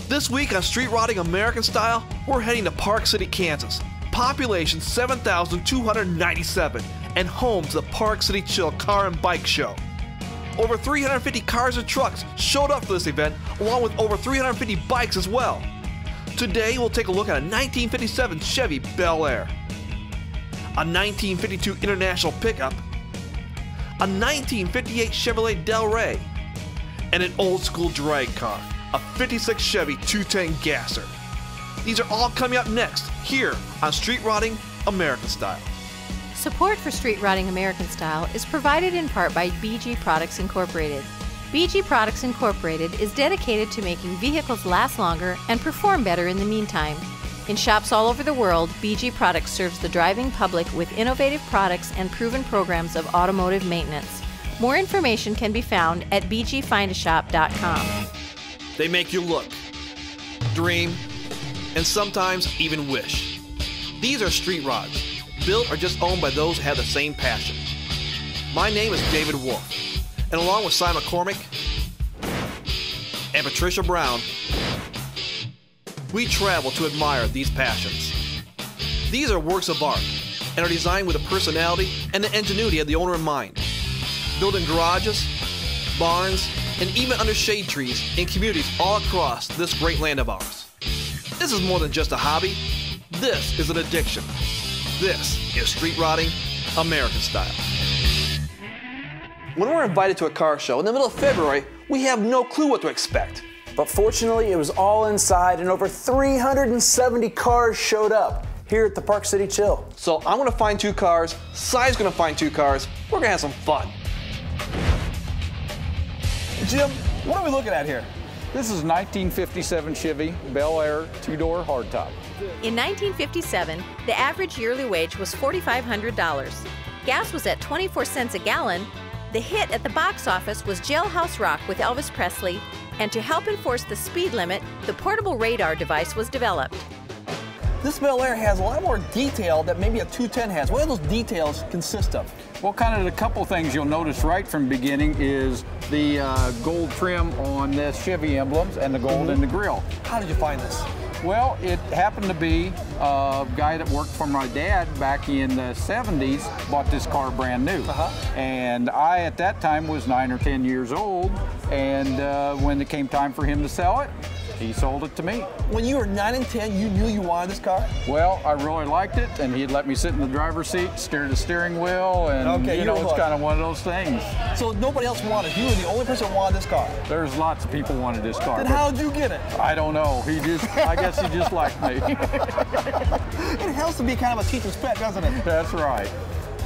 This week on Street Rodding American Style, we're heading to Park City, Kansas. Population 7,297 and home to the Park City Chill Car and Bike Show. Over 350 cars and trucks showed up for this event, along with over 350 bikes as well. Today, we'll take a look at a 1957 Chevy Bel Air, a 1952 International pickup, a 1958 Chevrolet Del Rey, and an old school drag car, a 56 Chevy 210 Gasser. These are all coming up next, here on Street Rodding American Style. Support for Street Rodding American Style is provided in part by BG Products Incorporated. BG Products Incorporated is dedicated to making vehicles last longer and perform better in the meantime. In shops all over the world, BG Products serves the driving public with innovative products and proven programs of automotive maintenance. More information can be found at bgfindashop.com. They make you look, dream, and sometimes even wish. These are street rods, built or just owned by those who have the same passion. My name is David Wolfe, and along with McCormack and Patricia Brown, we travel to admire these passions. These are works of art and are designed with the personality and the ingenuity of the owner in mind. Built in garages, barns, and even under shade trees in communities all across this great land of ours. This is more than just a hobby. This is an addiction. This is Street Rodding American Style. When we're invited to a car show in the middle of February, we have no clue what to expect. But fortunately, it was all inside and over 370 cars showed up here at the Park City Chill. So I'm gonna find 2 cars, Cy's gonna find 2 cars, we're gonna have some fun. Jim, what are we looking at here? This is 1957 Chevy Bel Air 2-door hardtop. In 1957, the average yearly wage was $4,500. Gas was at 24 cents a gallon. The hit at the box office was Jailhouse Rock with Elvis Presley, and to help enforce the speed limit, the portable radar device was developed. This Bel Air has a lot more detail that maybe a 210 has. What do those details consist of? Well, kind of the couple things you'll notice right from the beginning is the gold trim on the Chevy emblems and the gold in the grille. How did you find this? Well, it happened to be a guy that worked for my dad back in the 70s bought this car brand new. And I, at that time, was 9 or 10 years old. And when it came time for him to sell it, he sold it to me. When you were 9 and 10, you knew you wanted this car? Well, I really liked it, and he'd let me sit in the driver's seat, steer the steering wheel, and you know, it's kind of one of those things. So nobody else wanted it. You were the only person who wanted this car? There's lots of people wanted this car. Then how did you get it? I don't know. I guess he just liked me. It helps to be kind of a teacher's pet, doesn't it? That's right.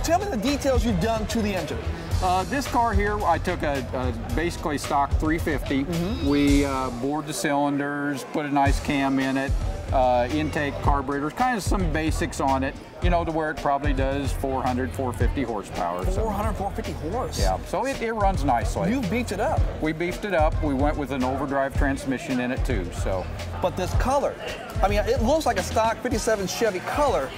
Tell me the details you've done to the engine. This car here, I took a basically stock 350. We bored the cylinders, put a nice cam in it, intake carburetors, kind of some basics on it, you know, to where it probably does 400, 450 horsepower. 400, 450 horse? Yeah, so it runs nicely. You beefed it up. We beefed it up. We went with an overdrive transmission in it too, so. But this color, I mean, it looks like a stock 57 Chevy color,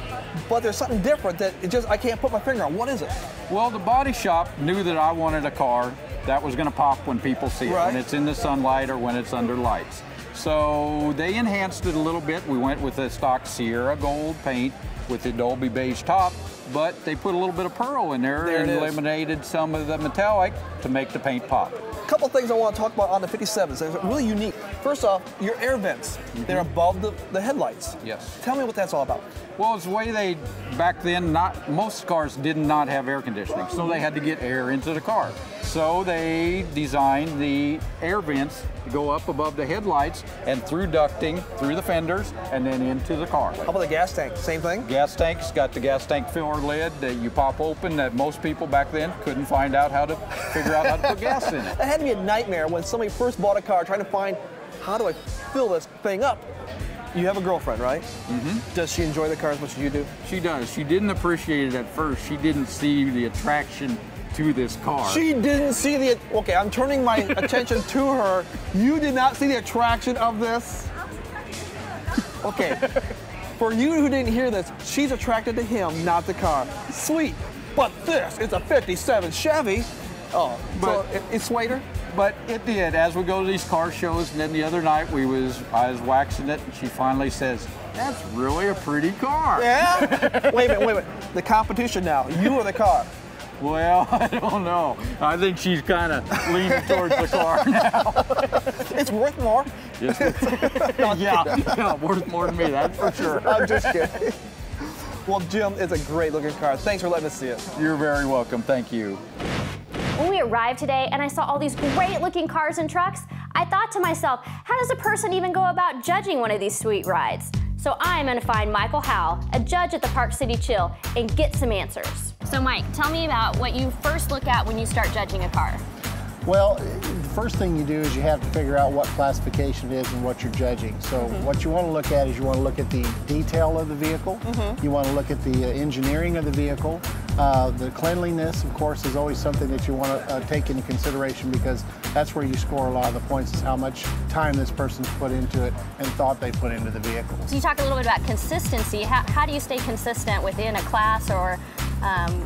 but there's something different that I can't put my finger on. What is it? Well, the body shop knew that I wanted a car that was going to pop when people see it, when it's in the sunlight or when it's under lights. So they enhanced it a little bit. We went with the stock Sierra gold paint with the Dolby beige top, but they put a little bit of pearl in there and eliminated some of the metallic to make the paint pop. A couple things I want to talk about on the 57s. They're really unique. First off, your air vents. They're above the headlights. Yes. Tell me what that's all about. Well, it's the way back then, most cars did not have air conditioning, so they had to get air into the car. So they designed the air vents to go up above the headlights and through ducting, through the fenders, and then into the car. How about the gas tank? Same thing? Gas tank's got the gas tank filler lid that you pop open that most people back then couldn't find out how to figure out how to put gas in it. That had to be a nightmare when somebody first bought a car trying to find how do I fill this thing up. You have a girlfriend, right? Does she enjoy the car as much as you do? She does. She didn't appreciate it at first. She didn't see the attraction to this car. She didn't see the, okay, I'm turning my attention to her. You did not see the attraction of this? Okay, for you who didn't hear this, she's attracted to him, not the car. Sweet, but this is a 57 Chevy. Oh, but so it swayed her? But it did. As we go to these car shows, and then the other night I was waxing it, and she finally says, "That's really a pretty car." Yeah? Wait a minute. The competition now. You or the car? Well, I don't know. I think she's kind of leaning towards the car now. It's worth more. Yeah, worth more than me, that's for sure. I'm just kidding. Well, Jim, it's a great looking car. Thanks for letting us see it. You're very welcome. Thank you. When we arrived today and I saw all these great looking cars and trucks, I thought to myself, how does a person even go about judging one of these sweet rides? So I'm gonna find Michael Howell, a judge at the Park City Chill, and get some answers. So Mike, tell me about what you first look at when you start judging a car. Well, the first thing you do is you have to figure out what classification it is and what you're judging. So what you want to look at is you want to look at the detail of the vehicle. You want to look at the engineering of the vehicle. The cleanliness, of course, is always something that you want to take into consideration, because that's where you score a lot of the points, is how much time this person's put into it and thought they put into the vehicle. So you talk a little bit about consistency. How do you stay consistent within a class or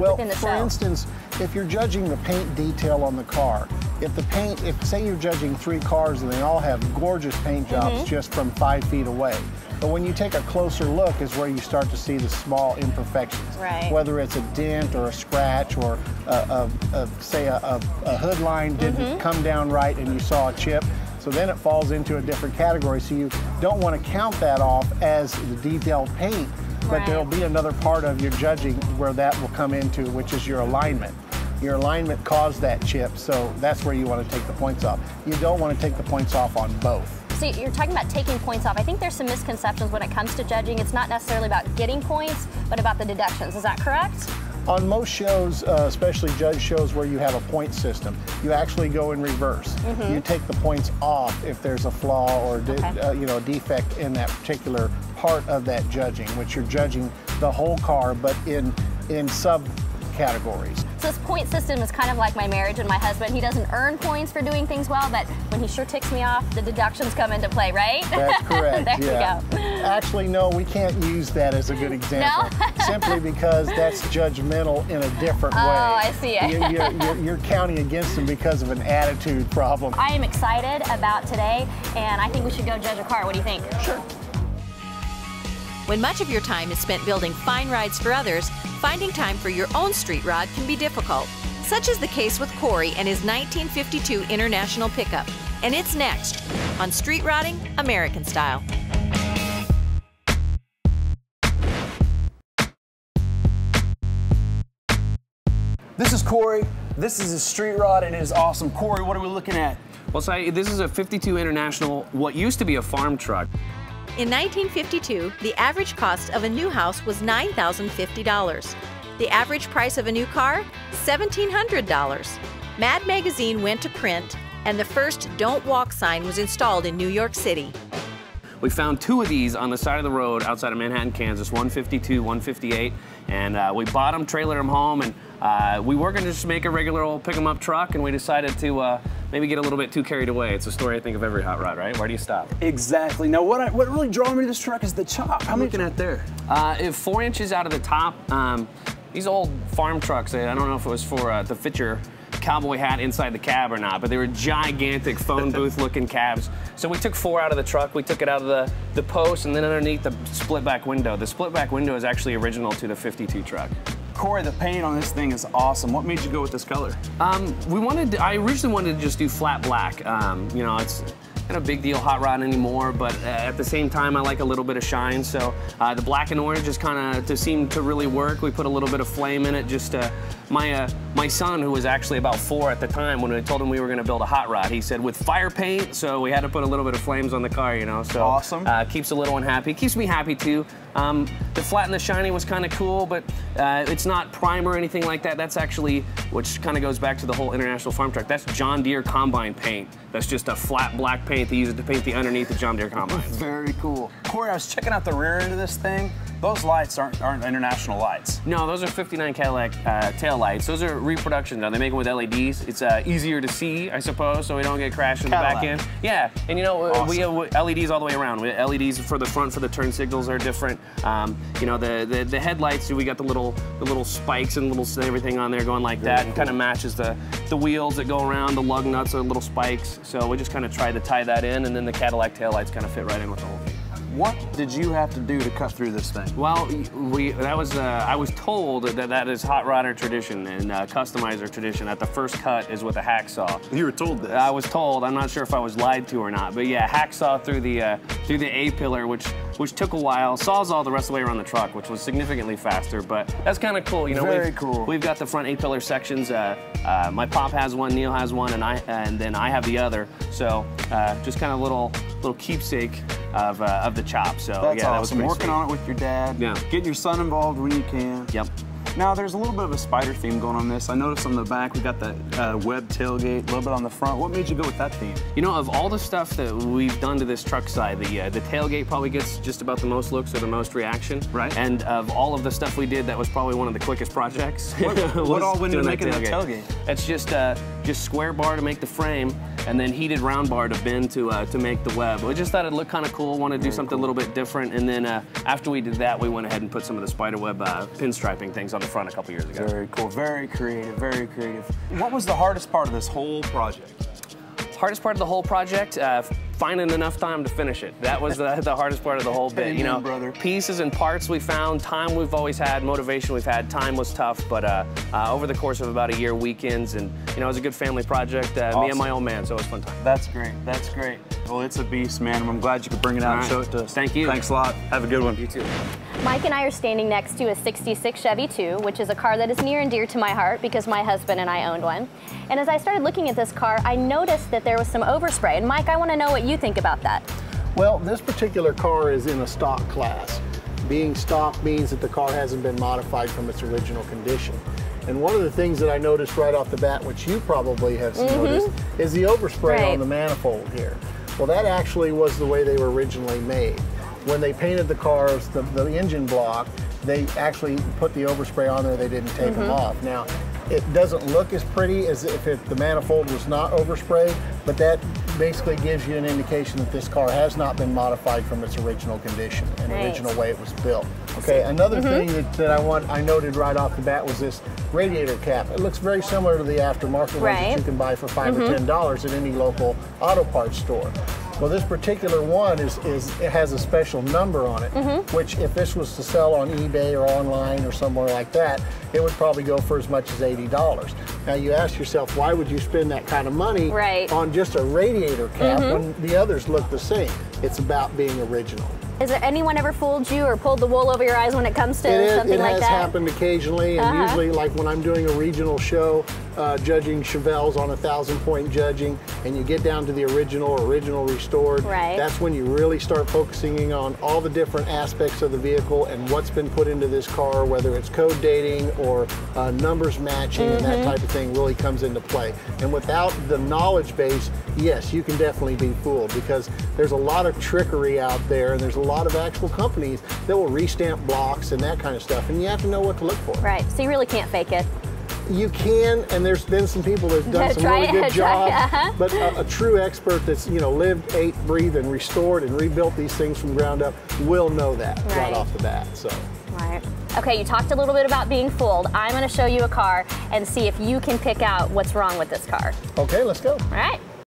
within the show? For instance, if you're judging the paint detail on the car, if say you're judging 3 cars and they all have gorgeous paint jobs just from 5 feet away, but when you take a closer look is where you start to see the small imperfections. Right. Whether it's a dent or a scratch or say a hood line didn't come down right and you saw a chip. So then it falls into a different category. So you don't want to count that off as the detailed paint, but there'll be another part of your judging where that will come into, which is your alignment. Your alignment caused that chip, so that's where you want to take the points off. You don't want to take the points off on both. So you're talking about taking points off. I think there's some misconceptions when it comes to judging. It's not necessarily about getting points, but about the deductions. Is that correct? On most shows, especially judge shows where you have a point system, you actually go in reverse. You take the points off if there's a flaw or a defect in that particular part of that judging, which you're judging the whole car, but in subcategories. So this point system is kind of like my marriage and my husband. He doesn't earn points for doing things well, but when he sure ticks me off, the deductions come into play, right? That's correct. There you go. Actually, no, we can't use that as a good example. No? Simply because that's judgmental in a different way. Oh, I see. You're counting against them because of an attitude problem. I am excited about today, and I think we should go judge a car. What do you think? Sure. When much of your time is spent building fine rides for others, finding time for your own street rod can be difficult. Such is the case with Corey and his 1952 International pickup. And it's next on Street Rodding American Style. This is Corey. This is a street rod, and it is awesome. Corey, what are we looking at? Well, so this is a 52 International, what used to be a farm truck. In 1952, the average cost of a new house was $9,050. The average price of a new car? $1,700. Mad Magazine went to print, and the first Don't Walk sign was installed in New York City. We found 2 of these on the side of the road outside of Manhattan, Kansas, 152, 158, and we bought them, trailered them home, and we were going to just make a regular old pick-em-up truck, and we decided to maybe get a little bit too carried away. It's a story, I think, of every hot rod, right? Where do you stop? Exactly. Now, what really drew me to this truck is the chop. How many looking at there? If 4 inches out of the top, these old farm trucks, I don't know if it was for to fit your cowboy hat inside the cab or not, but they were gigantic phone booth looking cabs. So we took 4 out of the truck, we took it out of the post, and then underneath the split back window. The split back window is actually original to the 52 truck. Corey, the paint on this thing is awesome. What made you go with this color? I originally wanted to just do flat black. It's not a big deal hot rod anymore, but at the same time, I like a little bit of shine. So the black and orange just kind of seemed to really work. We put a little bit of flame in it. Just my son, who was actually about 4 at the time, when I told him we were going to build a hot rod, he said with fire paint. So we had to put a little bit of flames on the car, you know. So awesome. Keeps the little one happy. Keeps me happy too. The flat and the shiny was kind of cool, but it's not prime or anything like that. That's actually, which kind of goes back to the whole International farm truck. That's John Deere combine paint That's just a flat black paint they use it to paint the underneath the John Deere combine. Very cool. Corey, I was checking out the rear end of this thing. Those lights aren't international lights. No, those are 59 Cadillac tail lights. Those are reproduction though. They make them with LEDs. It's easier to see, I suppose, so we don't get crashed in the back end. Yeah, and you know, awesome. We have LEDs all the way around. LEDs for the front, for the turn signals are different. You know, the headlights, we got the little spikes and everything on there going like that, and kind of matches the wheels that go around. The lug nuts are little spikes. So we just kind of tried to tie that in, and then the Cadillac tail lights kind of fit right in with the whole thing. What did you have to do to cut through this thing? Well, I was told that is hot rodder tradition and customizer tradition, that the first cut is with a hacksaw. You were told this? I was told. I'm not sure if I was lied to or not, but yeah, hacksaw through the A-pillar, which took a while. Sawzall the rest of the way around the truck, which was significantly faster, but that's kind of cool. You know, very cool. We've got the front A-pillar sections. My pop has one, Neil has one, and then I have the other. So just kind of little keepsake of the chop. So that's yeah, awesome. That was pretty Working sweet. on it with your dad. Yeah. Getting your son involved when you can. Yep. Now, there's a little bit of a spider theme going on this. I noticed on the back we got the web tailgate, a little bit on the front. What made you go with that theme? You know, of all the stuff that we've done to this truck side, the tailgate probably gets just about the most looks or the most reaction. Right. And of all of the stuff we did, that was probably one of the quickest projects. What all went into making that tailgate? It's just square bar to make the frame, and then heated round bar to bend to make the web. We just thought it'd look kind of cool, wanted to do something a little bit different, and then after we did that, we went ahead and put some of the spider web pinstriping things on the front a couple years ago. Very cool, very creative, very creative. What was the hardest part of this whole project? Hardest part of the whole project, finding enough time to finish it. That was the hardest part of the whole bit. Amen, you know, brother. Pieces and parts we found, time we've always had, motivation we've had. Time was tough, but over the course of about a year, weekends, and you know, it was a good family project. Awesome. Me and my old man, so it was a fun time. That's great. That's great. Well, it's a beast, man. I'm glad you could bring it out and show it to us. Thank you. Thanks a lot. Have a good one. You too. Mike and I are standing next to a '66 Chevy 2, which is a car that is near and dear to my heart because my husband and I owned one. And as I started looking at this car, I noticed that there was some overspray. And Mike, I want to know what you think about that. Well, this particular car is in a stock class. Being stock means that the car hasn't been modified from its original condition. And one of the things that I noticed right off the bat, which you probably have noticed, is the overspray on the manifold here. Well, that actually was the way they were originally made. When they painted the cars, the engine block, they actually put the overspray on there, they didn't take them off. Now, it doesn't look as pretty as if the manifold was not oversprayed, but that basically gives you an indication that this car has not been modified from its original condition and original way it was built. Okay, another thing that I noted right off the bat was this radiator cap. It looks very similar to the aftermarket ones that you can buy for $5 or $10 at any local auto parts store. Well, this particular one it has a special number on it, which if this was to sell on eBay or online or somewhere like that, it would probably go for as much as $80. Now you ask yourself, why would you spend that kind of money on just a radiator cap when the others look the same? It's about being original. Has anyone ever fooled you or pulled the wool over your eyes when it comes to something like that? It has happened occasionally, and usually, like when I'm doing a regional show, judging Chevelles on 1,000-point judging, and you get down to the original restored, that's when you really start focusing on all the different aspects of the vehicle and what's been put into this car, whether it's code dating or numbers matching, and that type of thing really comes into play. And without the knowledge base, yes, you can definitely be fooled, because there's a lot of trickery out there, and there's a lot of actual companies that will restamp blocks and that kind of stuff, and you have to know what to look for. Right, so you really can't fake it. You can, and there's been some people that have done some really good jobs, but a true expert that's lived, ate, breathed, and restored and rebuilt these things from ground up will know that right off the bat. So. Right. Okay, you talked a little bit about being fooled. I'm going to show you a car and see if you can pick out what's wrong with this car. Okay, let's go. All right.